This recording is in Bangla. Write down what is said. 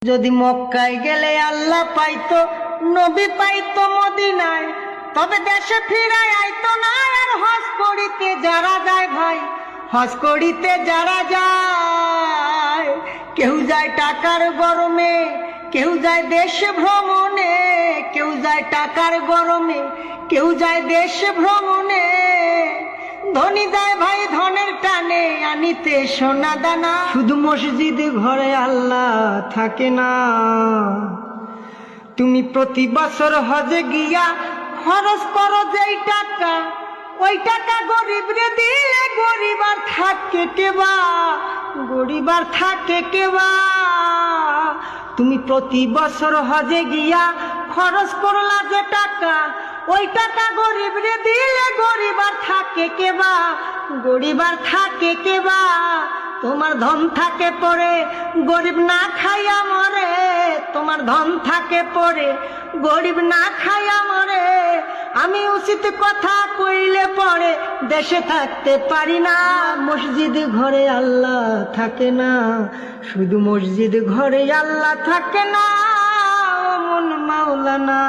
যদি মক্কায় গেলে আল্লাহ পাইতো, নবী পাইতো মদিনায়, তবে দেশে ফিরায় আইতো না। আর হজ করিতে যারা যায় ভাই, হজ করিতে যারা যায়, কেউ যায় টাকার গরমে, কেউ যায় দেশ ভ্রমণে, কেউ যায় টাকার গরমে, কেউ যায় দেশ ভ্রমণে। ধনী যায় ভাই ধনের টানে আনিতে সোনা দানা। শুধু মসজিদ ঘরে আল্লাহ থাকে না। তুমি প্রতি বছর হজে গিয়া খরচ করো যেই টাকা, ওই টাকা গরিব রে দিলে গরিব আর থাকে কেবা, গরিব আর থাকে কেবা। তুমি প্রতি বছর হজে গিয়া খরচ করলা যে টাকা, ওই টাকা গরিব রে দিলে গরিব আর থাকে কেবা, গরিব আর থাকে কেবা। তোমার ধন থাকে পরে গরিব না খাইয়া মরে, তোমার ধন থাকে পরে গরিব না খাইয়া মরে। আমি উচিত কথা কইলে পরে দেশে থাকতে পারি না। মসজিদ ঘরে আল্লাহ থাকে না, শুধু মসজিদ ঘরে আল্লাহ থাকে না। ও মন মাওলানা।